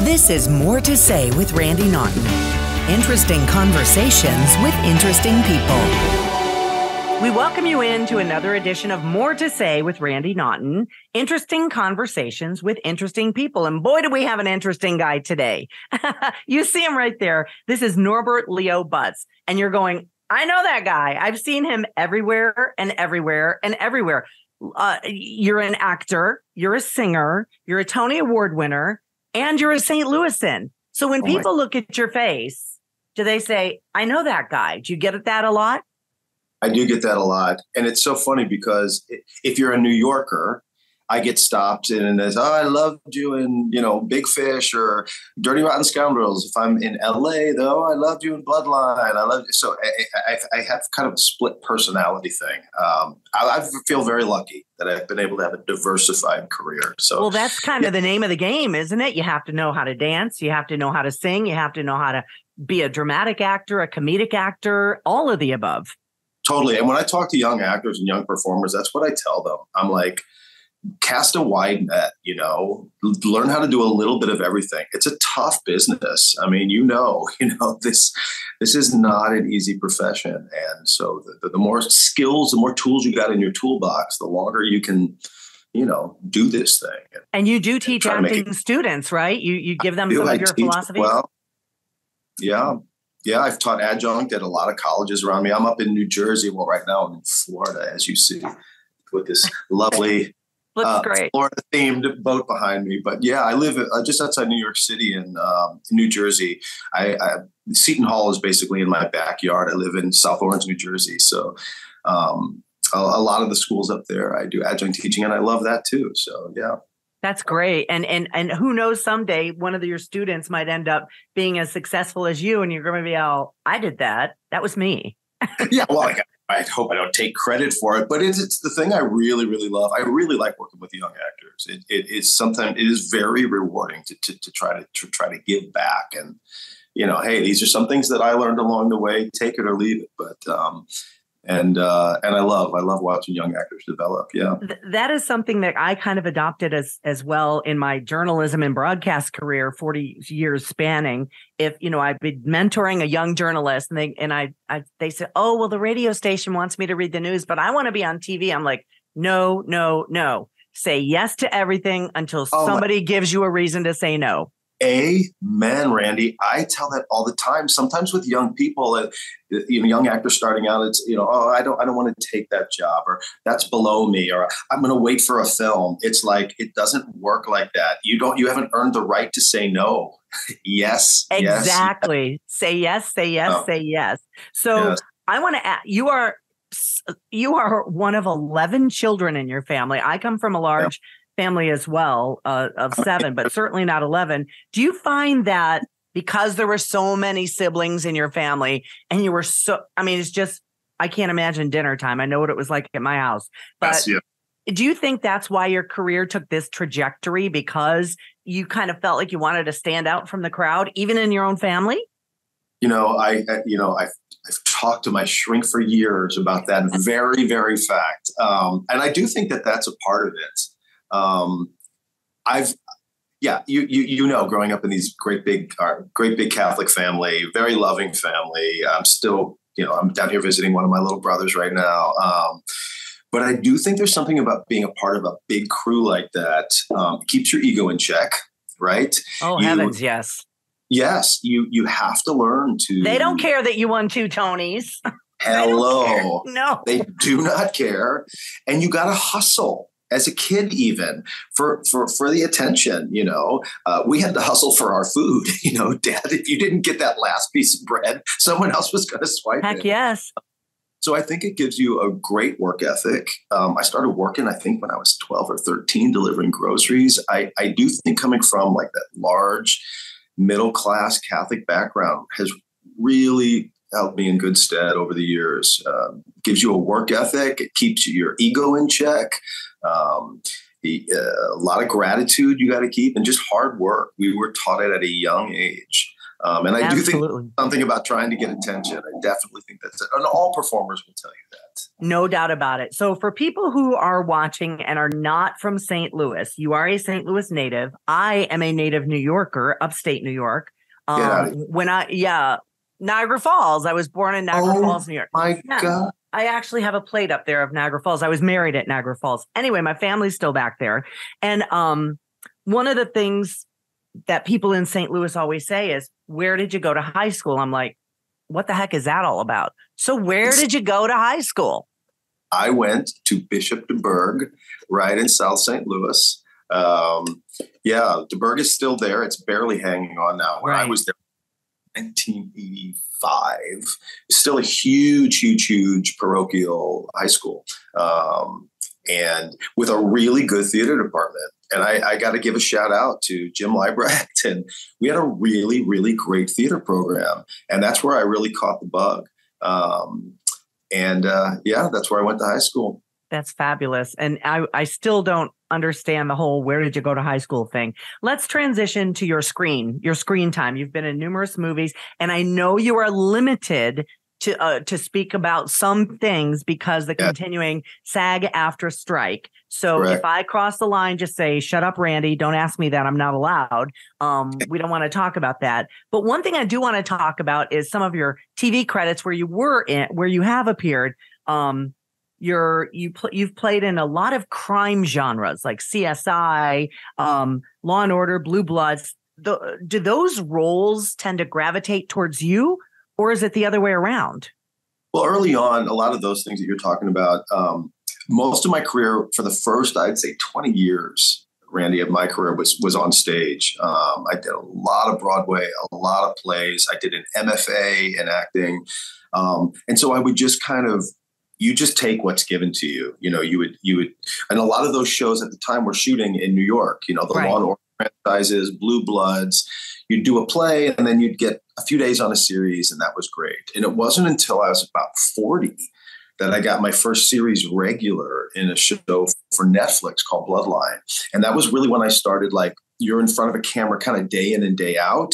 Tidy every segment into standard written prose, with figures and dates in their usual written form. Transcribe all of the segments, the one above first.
This is More to Say with Randy Naughton. Interesting conversations with interesting people. We welcome you into another edition of More to Say with Randy Naughton. Interesting conversations with interesting people. And boy, do we have an interesting guy today. You see him right there. This is Norbert Leo Butz. And you're going, I know that guy. I've seen him everywhere and everywhere and everywhere. You're an actor. You're a singer. You're a Tony Award winner. And you're a St. Louisan. So when people look at your face, do they say, I know that guy? Do you get that a lot? I do get that a lot. And it's so funny because if you're a New Yorker, I get stopped and there's, oh, I loved you in, Big Fish or Dirty Rotten Scoundrels. If I'm in LA, though, I loved you in Bloodline. I love you. So I have kind of a split personality thing. I feel very lucky that I've been able to have a diversified career. So, well, that's kind of the name of the game, isn't it? You have to know how to dance. You have to know how to sing. You have to know how to be a dramatic actor, a comedic actor, all of the above. Totally. And when I talk to young actors and young performers, that's what I tell them. I'm like, cast a wide net, learn how to do a little bit of everything. It's a tough business. I mean, this is not an easy profession. And so the more skills, the more tools you got in your toolbox, the longer you can, do this thing. And you do teach acting students, right? You give them some of your philosophies? Well, yeah. Yeah, I've taught adjunct at a lot of colleges around me. I'm up in New Jersey. Well, right now I'm in Florida, as you see, with this lovely Florida-themed boat behind me. But yeah, I live just outside New York City in New Jersey. Seton Hall is basically in my backyard. I live in South Orange, New Jersey. So a lot of the schools up there, I do adjunct teaching, and I love that too. So yeah. That's great. And who knows, someday one of your students might end up being as successful as you, and you're going to be, oh, I did that. That was me. Yeah, well, I hope I don't take credit for it, but it's the thing I really, really love. I really like working with young actors. It is very rewarding to try to give back. And, hey, these are some things that I learned along the way, take it or leave it. But, and I love watching young actors develop. Yeah. That is something that I kind of adopted as well in my journalism and broadcast career, 40 years spanning. If, I've been mentoring a young journalist and they said, oh, well, the radio station wants me to read the news, but I want to be on TV. I'm like, no. Say yes to everything until somebody gives you a reason to say no. Amen, Randy. I tell that all the time. Sometimes with young people, young actors starting out, it's I don't want to take that job, or that's below me, or I'm going to wait for a film. It's like it doesn't work like that. You haven't earned the right to say no. Yes, exactly. Yes. Say yes. Say yes. Oh. Say yes. So yes. I want to ask. You are one of 11 children in your family. I come from a large family as well, of 7, but certainly not 11. Do you find that because there were so many siblings in your family and you were it's just, I can't imagine dinner time. I know what it was like at my house, but do you think that's why your career took this trajectory, because you kind of felt like you wanted to stand out from the crowd, even in your own family? I've talked to my shrink for years about that very, very fact. And I do think that that's a part of it. Growing up in these great big Catholic family, very loving family. I'm still, I'm down here visiting one of my little brothers right now. But I do think there's something about being a part of a big crew like that. Keeps your ego in check, right? Oh, heavens, yes. Yes, you have to learn to. They don't care that you won 2 Tonys. Hello. No. They do not care. And you got to hustle. As a kid, even for the attention, we had to hustle for our food. Dad, if you didn't get that last piece of bread, someone else was going to swipe it. Heck yes. So I think it gives you a great work ethic. I started working, I think, when I was 12 or 13, delivering groceries. I do think coming from like that large middle-class Catholic background has really helped me in good stead over the years. Gives you a work ethic. It keeps your ego in check. A lot of gratitude you got to keep, and just hard work. We were taught it at a young age. And I do think something about trying to get attention. I definitely think that's it. And all performers will tell you that. No doubt about it. So for people who are watching and are not from St. Louis, you are a St. Louis native. I am a native New Yorker, upstate New York. Niagara Falls. I was born in Niagara Falls, New York. My God. I actually have a plate up there of Niagara Falls. I was married at Niagara Falls. Anyway, my family's still back there. And one of the things that people in St. Louis always say is, where did you go to high school? I'm like, what the heck is that all about? So where did you go to high school? I went to Bishop DeBerg, right in South St. Louis. DeBerg is still there. It's barely hanging on now. When I was there in 1985, it's still a huge parochial high school. And with a really good theater department. And I got to give a shout out to Jim Liebrecht. And we had a really, really great theater program. And that's where I really caught the bug. That's where I went to high school. That's fabulous. And I still don't understand the whole where did you go to high school thing. Let's transition to your screen time. You've been in numerous movies, and I know you are limited to speak about some things because the continuing SAG-AFTRA strike. So Correct. If I cross the line, just say, shut up, Randy. Don't ask me that. I'm not allowed. We don't want to talk about that. But one thing I do want to talk about is some of your TV credits where you have appeared. You've played in a lot of crime genres like CSI, Law and Order, Blue Bloods. Do those roles tend to gravitate towards you? Or is it the other way around? Well, early on, a lot of those things that you're talking about, most of my career for the first, I'd say 20 years, Randy, of my career was on stage. I did a lot of Broadway, a lot of plays. I did an MFA in acting. And so I would just you just take what's given to you. You would, and a lot of those shows at the time were shooting in New York, the Law and Order franchises, Blue Bloods. You'd do a play and then you'd get a few days on a series, and that was great. And it wasn't until I was about 40 that I got my first series regular in a show for Netflix called Bloodline. And that was really when I started, you're in front of a camera kind of day in and day out.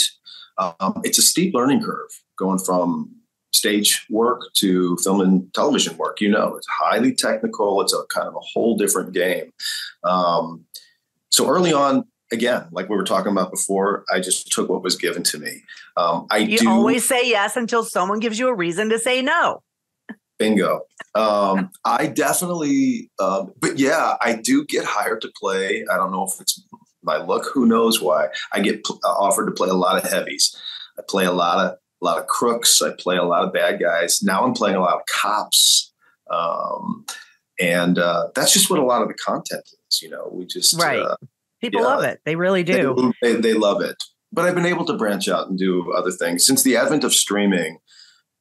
It's a steep learning curve going from stage work to film and television work. It's highly technical. It's a kind of a whole different game. So early on, again, like we were talking about before, I just took what was given to me. You always say yes until someone gives you a reason to say no. Bingo. I definitely, I do get hired to play. I don't know if it's my look. Who knows why? I get offered to play a lot of heavies. I play a lot of crooks. I play a lot of bad guys. Now I'm playing a lot of cops. And that's just what a lot of the content is. We just people love it. They really do. They love it. But I've been able to branch out and do other things. Since the advent of streaming,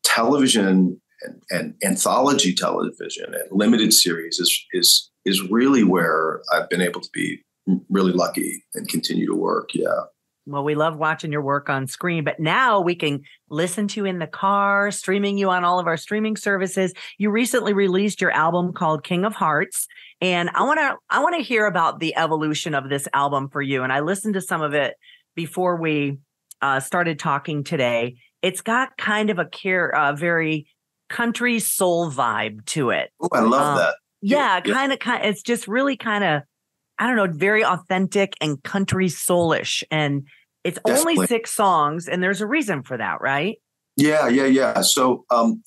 television and anthology television and limited series is really where I've been able to be really lucky and continue to work. Yeah. Well, we love watching your work on screen, but now we can listen to you in the car, streaming you on all of our streaming services. You recently released your album called King of Hearts, and I want to hear about the evolution of this album for you. And I listened to some of it before we started talking today. It's got kind of a very country soul vibe to it. Oh, I love that. Yeah, kind of. It's just really kind of, I don't know, very authentic and country soulish. And it's only 6 songs, and there's a reason for that, right? Yeah. So I'm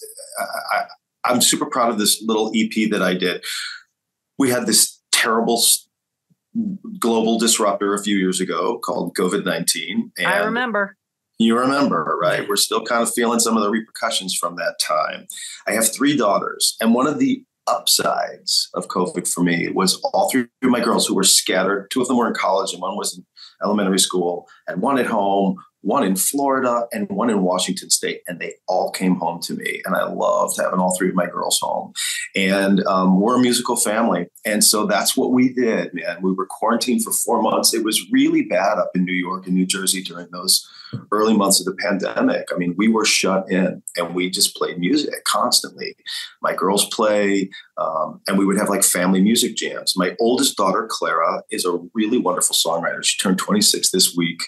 super proud of this little EP that I did. We had this terrible global disruptor a few years ago called COVID-19. And I remember. You remember, right? We're still kind of feeling some of the repercussions from that time. I have 3 daughters, and one of the upsides of COVID for me was all 3 of my girls who were scattered. 2 of them were in college and one was in elementary school, and one at home, one in Florida, and one in Washington State. And they all came home to me. And I loved having all 3 of my girls home. And we're a musical family. And so that's what we did, man. We were quarantined for 4 months. It was really bad up in New York and New Jersey during those early months of the pandemic. I mean, we were shut in and we just played music constantly. My girls play, and we would have family music jams. My oldest daughter, Clara, is a really wonderful songwriter. She turned 26 this week.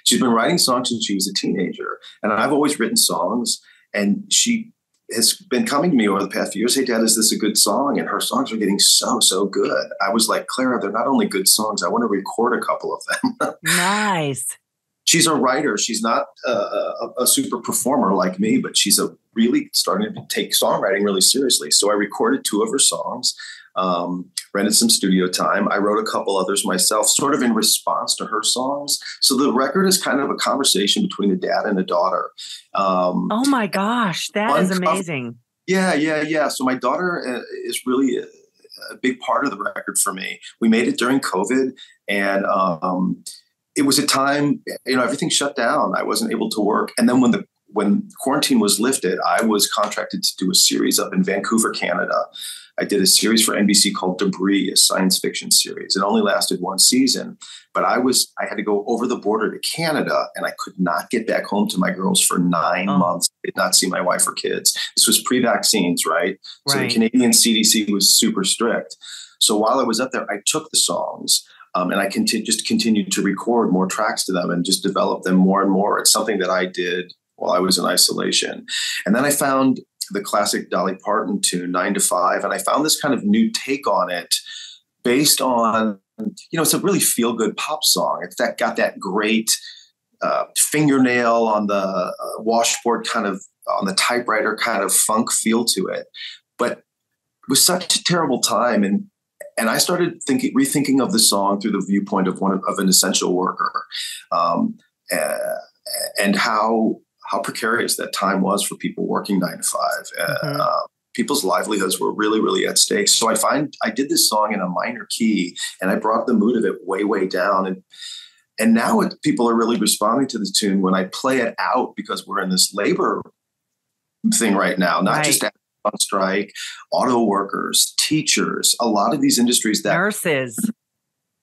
She's been writing songs since she was a teenager. And I've always written songs, and she has been coming to me over the past few years. Hey, Dad, is this a good song? And her songs are getting so good. I was like, Clara, they're not only good songs. I want to record a couple of them. Nice. She's a writer. She's not a super performer like me, but she's really starting to take songwriting really seriously. So I recorded 2 of her songs, rented some studio time. I wrote a couple others myself, sort of in response to her songs. So the record is kind of a conversation between a dad and a daughter. Oh my gosh, that is amazing. Yeah. So my daughter is really a big part of the record for me. We made it during COVID, and it was a time, everything shut down. I wasn't able to work. And then when quarantine was lifted, I was contracted to do a series up in Vancouver, Canada. I did a series for NBC called Debris, a science fiction series. It only lasted 1 season, but I had to go over the border to Canada, and I could not get back home to my girls for 9 months. I did not see my wife or kids. This was pre-vaccines, right? So the Canadian CDC was super strict. So while I was up there, I took the songs, and I continued to record more tracks to them and just develop them more and more. It's something that I did while I was in isolation. And then I found the classic Dolly Parton tune, 9 to 5. And I found this kind of new take on it based on, it's a really feel-good pop song. It's got that great fingernail on the washboard kind of, on the typewriter kind of funk feel to it. But it was such a terrible time. And I started rethinking of the song through the viewpoint of an essential worker, and how precarious that time was for people working 9 to 5. People's livelihoods were really, really at stake. So I did this song in a minor key, and I brought the mood of it way, way down. And now people are really responding to the tune when I play it out, because we're in this labor thing right now, not just on strike, auto workers, teachers, a lot of these industries that nurses.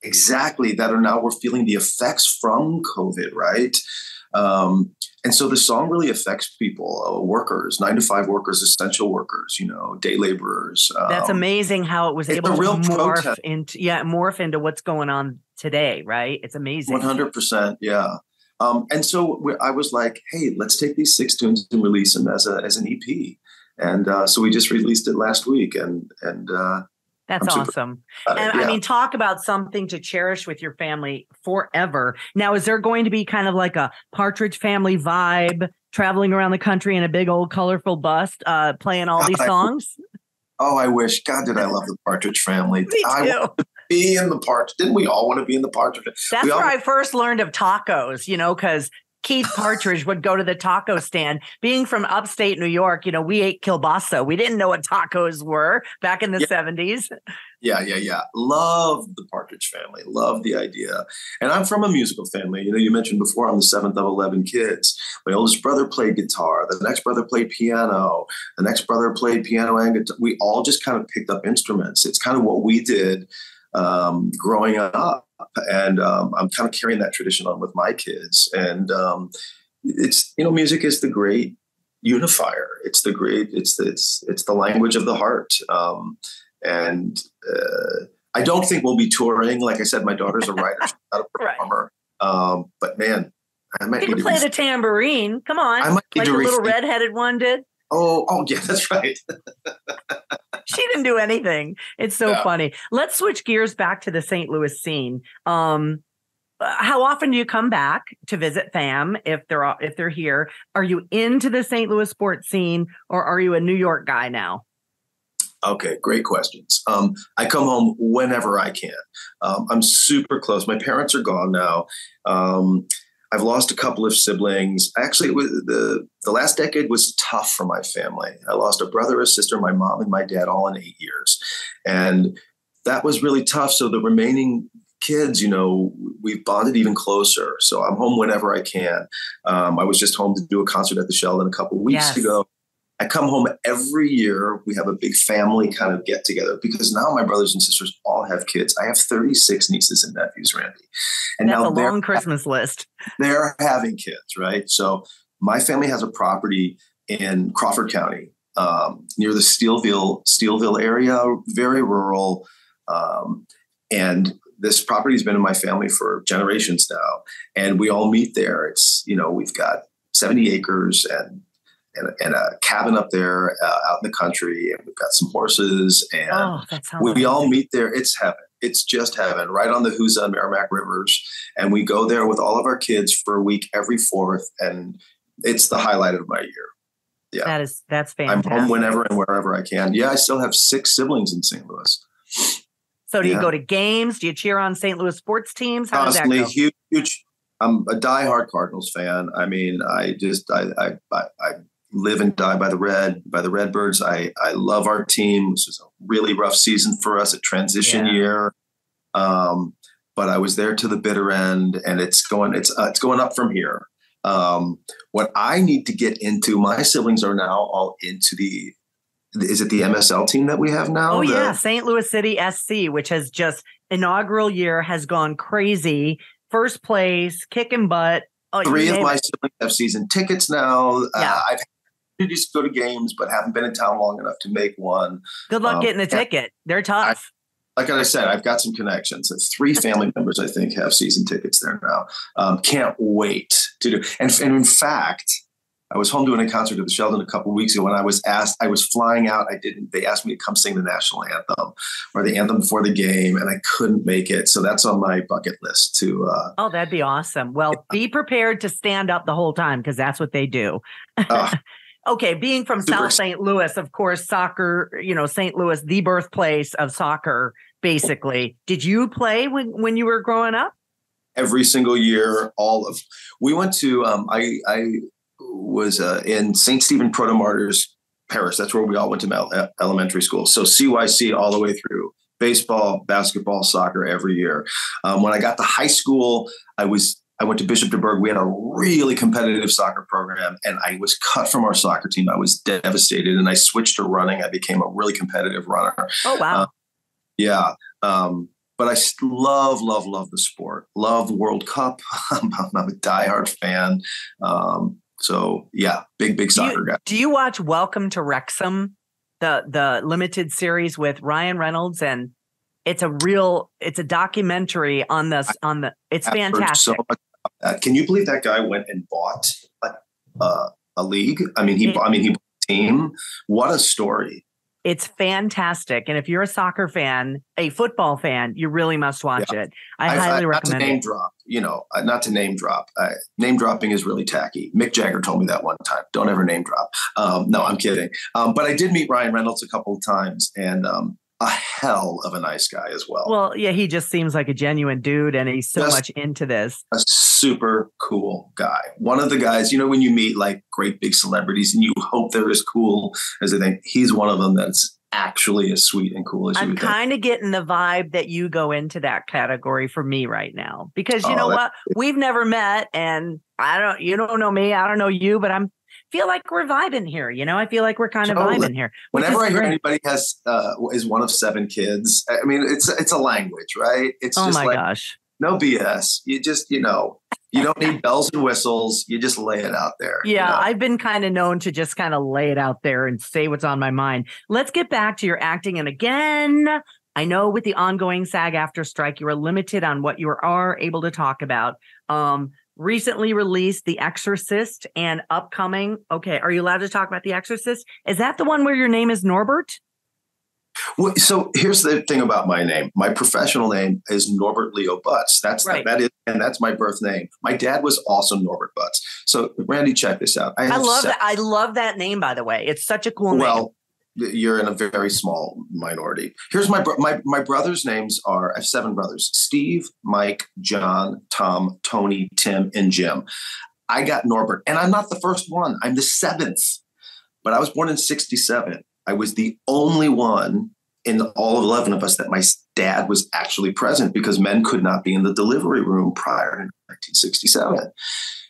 Exactly. We're feeling the effects from COVID, right? And so the song really affects people, workers, 9 to 5 workers, essential workers, day laborers. That's amazing how it was able to morph into what's going on today, right? It's amazing. 100%. Yeah. And so I was like, hey, let's take these 6 tunes and release them as an EP. And so we just released it last week, and that's awesome. And I mean, talk about something to cherish with your family forever. Now, is there going to be kind of like a Partridge Family vibe, traveling around the country in a big old colorful bus, playing all these songs? I wish. God, did I love the Partridge Family. Me too. I want to be in the Partridge. Didn't we all want to be in the Partridge? That's where I first learned of tacos, because Keith Partridge would go to the taco stand. Being from upstate New York, we ate kielbasa. We didn't know what tacos were back in the 70s. Yeah. Love the Partridge Family. Love the idea. And I'm from a musical family. You mentioned before I'm the 7th of 11 kids. My oldest brother played guitar. The next brother played piano. The next brother played piano and guitar. We all just kind of picked up instruments. It's kind of what we did growing up. And I'm kind of carrying that tradition on with my kids. And it's, music is the great unifier. It's the language of the heart. And I don't think we'll be touring. Like I said, my daughter's a writer, she's not a performer. But man, I might need to play the tambourine. Come on, I might need like to the little redheaded one did. Oh yeah, that's right. She didn't do anything. It's so funny. Let's switch gears back to the St. Louis scene. How often do you come back to visit fam if they're here? Are you into the St. Louis sports scene, or are you a New York guy now? Okay, great questions. I come home whenever I can. I'm super close. My parents are gone now. I've lost a couple of siblings. Actually, the last decade was tough for my family. I lost a brother, a sister, my mom, and my dad all in 8 years. And that was really tough. So the remaining kids, we've bonded even closer. So I'm home whenever I can. I was just home to do a concert at the Sheldon a couple of weeks ago. I come home every year. We have a big family kind of get together, because now my brothers and sisters all have kids. I have 36 nieces and nephews, Randy. And that's now a long Christmas list. They're having kids, right? So my family has a property in Crawford County, near the Steelville area, very rural. And this property has been in my family for generations now. And we all meet there. It's, we've got 70 acres, in a cabin up there out in the country, and we've got some horses, and we all meet there. It's heaven. It's just heaven, right on the Louisan Merrimack rivers. And we go there with all of our kids for a week every 4th, and it's the highlight of my year. Yeah, that's fantastic. I'm home whenever and wherever I can. Yeah, I still have 6 siblings in St. Louis. So do you go to games? Do you cheer on St. Louis sports teams? How Constantly, does that go? huge. I'm a diehard Cardinals fan. I mean, I live and die by the Redbirds. I love our team. This was a really rough season for us, a transition year. But I was there to the bitter end, and it's going up from here. What I need to get into, my siblings are now all into is it the MSL team that we have now? Oh, St. Louis City SC, which has just inaugural year has gone crazy. First place, kicking butt. 3 of my siblings have season tickets now. I've had to go to games, but haven't been in town long enough to make one. Good luck getting a ticket. They're tough. Like I said, I've got some connections. 3 family members, I think, have season tickets there now. Can't wait to do. And in fact, I was home doing a concert at the Sheldon a couple of weeks ago when I was flying out. They asked me to come sing the national anthem or the anthem before the game, and I couldn't make it. So that's on my bucket list too. That'd be awesome. Well, be prepared to stand up the whole time, because that's what they do. Okay. Being from South St. Louis, of course, soccer, St. Louis, the birthplace of soccer, basically. Did you play when you were growing up? Every single year, we went to, I was in St. Stephen Protomartyrs Parish. That's where we all went to elementary school. So CYC all the way through. Baseball, basketball, soccer every year. When I got to high school, I went to Bishop DuBourg. We had a really competitive soccer program, and I was cut from our soccer team. I was devastated, and I switched to running. I became a really competitive runner. Oh, wow. But I love the sport. Love the World Cup. I'm a diehard fan. Big soccer guy. Do you watch Welcome to Wrexham, the limited series with Ryan Reynolds? And it's a documentary on it's fantastic. So can you believe that guy went and bought a league? He bought a team. What a story. It's fantastic. And if you're a soccer fan, a football fan, you really must watch it. I highly recommend it. Not to name drop. Name dropping is really tacky. Mick Jagger told me that one time. Don't ever name drop. No, I'm kidding. But I did meet Ryan Reynolds a couple of times, and a hell of a nice guy as well. Well, yeah, he just seems like a genuine dude, and he's so much into this. A super cool guy. One of the guys, when you meet like great big celebrities and you hope they're as cool as they think, he's one of them that's actually as sweet and cool as you. I'm kind of getting the vibe that you go into that category for me right now, because you know what? We've never met, and you don't know me, I don't know you, but feel like we're vibing here. I feel like we're kind of vibing here. Whenever I hear anybody is one of 7 kids, it's a language, right? It's just gosh. No BS. You just, you don't need bells and whistles. You just lay it out there. Yeah, I've been kind of known to just kind of lay it out there and say what's on my mind. Let's get back to your acting. And again, I know with the ongoing SAG-AFTRA strike, you are limited on what you are able to talk about. Recently released The Exorcist and upcoming. Okay, are you allowed to talk about The Exorcist? Is that the one where your name is Norbert? Well, so here's the thing about my name. My professional name is Norbert Leo Butz. That's right. And that's my birth name. My dad was also Norbert Butz. So Randy, check this out. I love that. I love that name, by the way. It's such a cool name. Well, you're in a very small minority. Here's my brothers' names are, I have 7 brothers: Steve, Mike, John, Tom, Tony, Tim, and Jim. I got Norbert, and I'm not the first one. I'm the 7th, but I was born in 1967. I was the only one in all of 11 of us that my dad was actually present, because men could not be in the delivery room prior to 1967.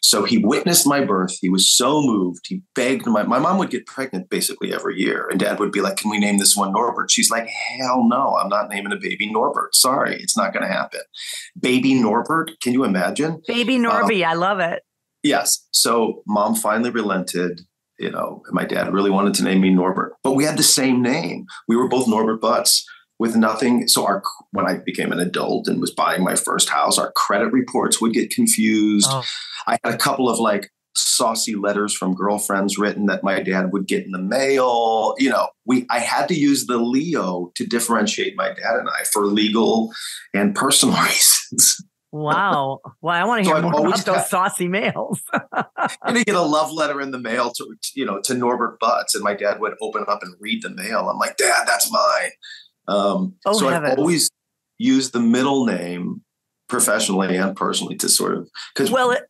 So he witnessed my birth. He was so moved. He begged my mom would get pregnant basically every year. And dad would be like, can we name this one Norbert? She's like, hell no, I'm not naming a baby Norbert. Sorry, it's not going to happen. Baby Norbert. Can you imagine? Baby Norby. I love it. Yes. So mom finally relented. My dad really wanted to name me Norbert, but we had the same name. We were both Norbert Butz with nothing. So when I became an adult and was buying my first house, our credit reports would get confused. Oh. I had a couple of saucy letters from girlfriends written that my dad would get in the mail. I had to use the Leo to differentiate my dad and I for legal and personal reasons. Wow. Well, I want to hear more about those saucy mails. You get a love letter in the mail to Norbert Butz, and my dad would open it up and read the mail. I'm like, Dad, that's mine. So I've always used the middle name professionally and personally to sort of,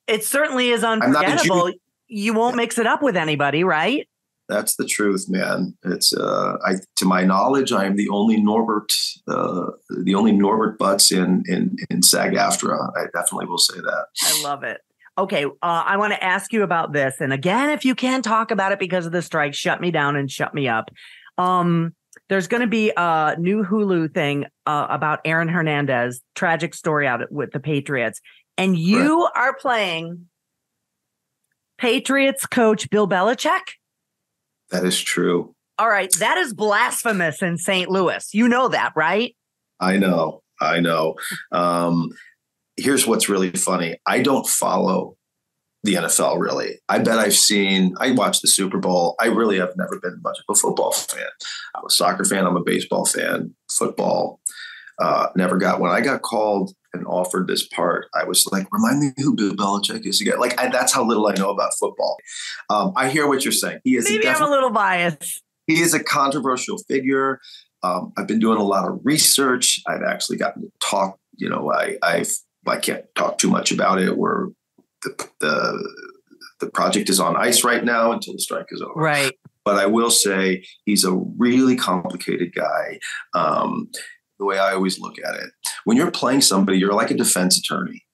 it certainly is unforgettable. You won't mix it up with anybody, right? That's the truth, man. It's to my knowledge, I am the only Norbert Butz in SAG-AFTRA. I definitely will say that. I love it. Okay, I want to ask you about this, and again, if you can't talk about it because of the strike, shut me down and shut me up. There's going to be a new Hulu thing about Aaron Hernandez, tragic story out with the Patriots, and you are playing Patriots coach Bill Belichick. That is true. All right. That is blasphemous in St. Louis. You know that, right? I know. Here's what's really funny. I don't follow the NFL, really. I watched the Super Bowl. I really have never been much of a football fan. I'm a soccer fan. I'm a baseball fan. Football, never got. When I got called and offered this part, I was like, remind me who Bill Belichick is again. That's how little I know about football. I hear what you're saying. Maybe I'm a little biased. He is a controversial figure. I've been doing a lot of research. I've actually gotten to talk. I can't talk too much about it. The project is on ice right now until the strike is over. Right. But I will say he's a really complicated guy. The way I always look at it, when you're playing somebody, you're like a defense attorney.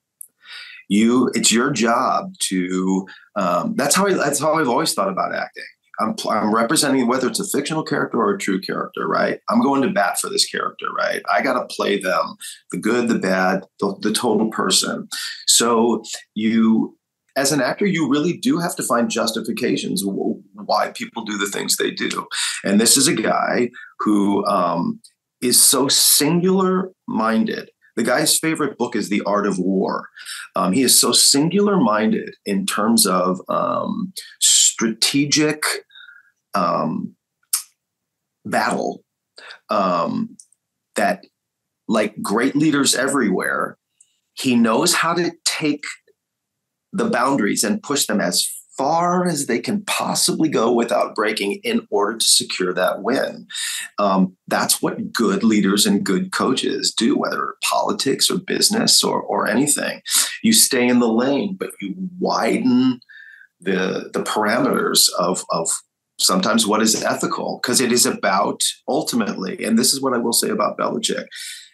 It's your job to. That's how I've always thought about acting. I'm representing, whether it's a fictional character or a true character, right? I'm going to bat for this character, right? I got to play them, the good, the bad, the total person. So as an actor, you really do have to find justifications why people do the things they do. And this is a guy who is so singular-minded. The guy's favorite book is The Art of War. He is so singular-minded in terms of strategic battle that, like great leaders everywhere, he knows how to take the boundaries and push them as far as they can possibly go without breaking in order to secure that win. That's what good leaders and good coaches do, whether politics or business or anything. You stay in the lane, but you widen the parameters of sometimes what is ethical, because it is about ultimately, and this is what I will say about Belichick,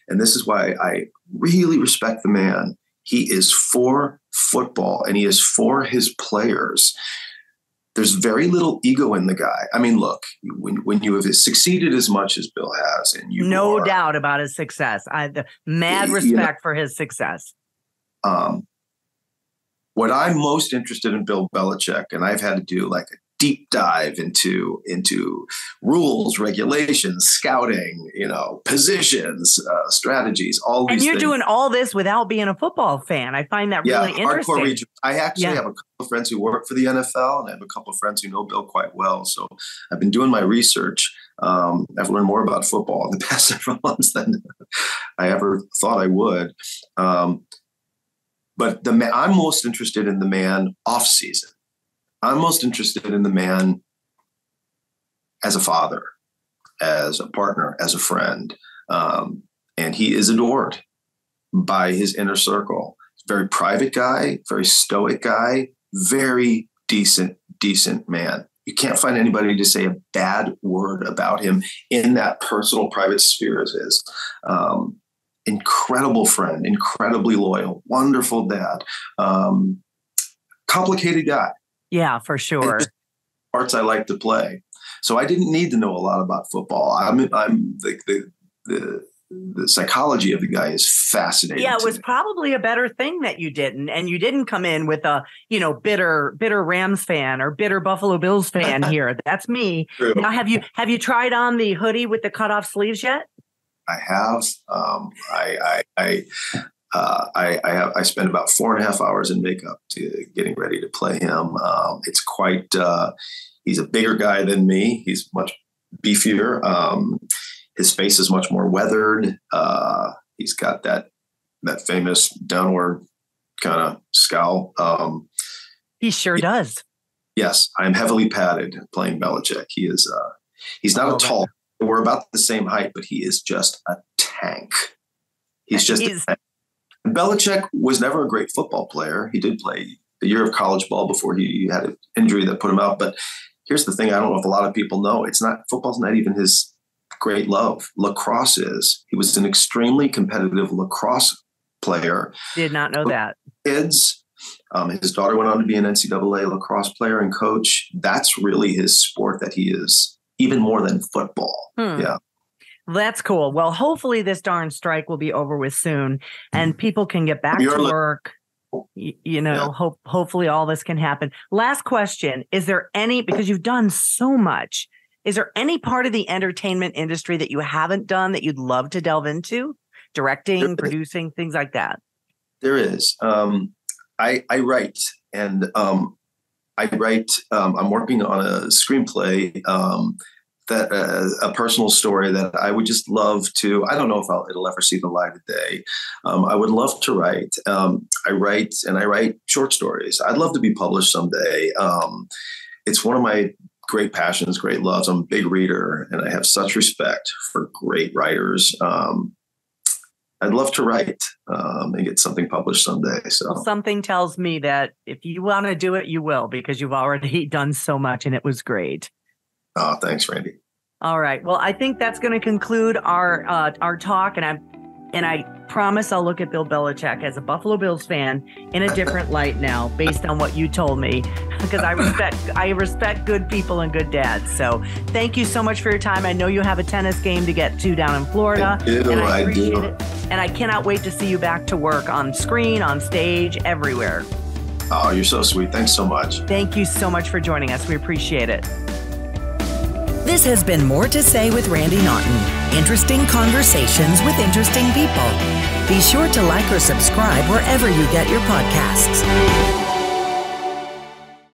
and this is why I really respect the man. He is for football and he is for his players. There's very little ego in the guy. I mean, look, when you have succeeded as much as Bill has, and no doubt about his success. I have mad respect for his success. What I'm most interested in Bill Belichick, and I've had to do like a deep dive into rules, regulations, scouting, positions, strategies, all these things. And you're doing all this without being a football fan. I find that really interesting. Hardcore region. I actually have a couple of friends who work for the NFL, and I have a couple of friends who know Bill quite well. So I've been doing my research. I've learned more about football in the past several months than I ever thought I would. But I'm most interested in the man off season. I'm most interested in the man as a father, as a partner, as a friend. And he is adored by his inner circle. Very private guy, very stoic guy, very decent man. You can't find anybody to say a bad word about him in that personal, private sphere as is. Incredible friend, incredibly loyal, wonderful dad, complicated guy. Yeah, for sure. Parts I like to play. So I didn't need to know a lot about football. The psychology of the guy is fascinating. Yeah, it was probably a better thing that you didn't. And you didn't come in with a, bitter Rams fan or bitter Buffalo Bills fan here. That's me. True. Now, have you tried on the hoodie with the cutoff sleeves yet? I have. I spend about 4.5 hours in makeup to getting ready to play him. It's quite. He's a bigger guy than me. He's much beefier. His face is much more weathered. He's got that famous downward kind of scowl. He sure does. Yes, I'm heavily padded playing Belichick. He is. He's not a tall. We're about the same height, but he is just a tank. He's just a tank. Belichick was never a great football player. He did play a year of college ball before he had an injury that put him out. But here's the thing: I don't know if a lot of people know. Football's not even his great love. Lacrosse is. He was an extremely competitive lacrosse player. Did not know that. Kids. His daughter went on to be an NCAA lacrosse player and coach. That's really his sport that he is, even more than football. Yeah. That's cool. Well, hopefully this darn strike will be over with soon and people can get back to work. Hopefully all this can happen. Last question. Is there any, because you've done so much, is there any part of the entertainment industry that you haven't done that you'd love to delve into? Directing, producing, things like that? There is. I write, and I'm working on a screenplay that a personal story that I would just love to. I don't know if it'll ever see the light of day. I would love to write. I write short stories. I'd love to be published someday. It's one of my great passions, great loves. I'm a big reader, and I have such respect for great writers. I'd love to write and get something published someday. So something tells me that if you want to do it, you will, because you've already done so much and it was great. Oh, thanks, Randy. All right. Well, I think that's going to conclude our talk. And I promise I'll look at Bill Belichick as a Buffalo Bills fan in a different light now, based on what you told me, because I respect good people and good dads. So thank you so much for your time. I know you have a tennis game to get to down in Florida. I appreciate it. And I cannot wait to see you back to work on screen, on stage, everywhere. Oh, you're so sweet. Thanks so much. Thank you so much for joining us. We appreciate it. This has been More to Say with Randy Naughton. Interesting conversations with interesting people. Be sure to like or subscribe wherever you get your podcasts.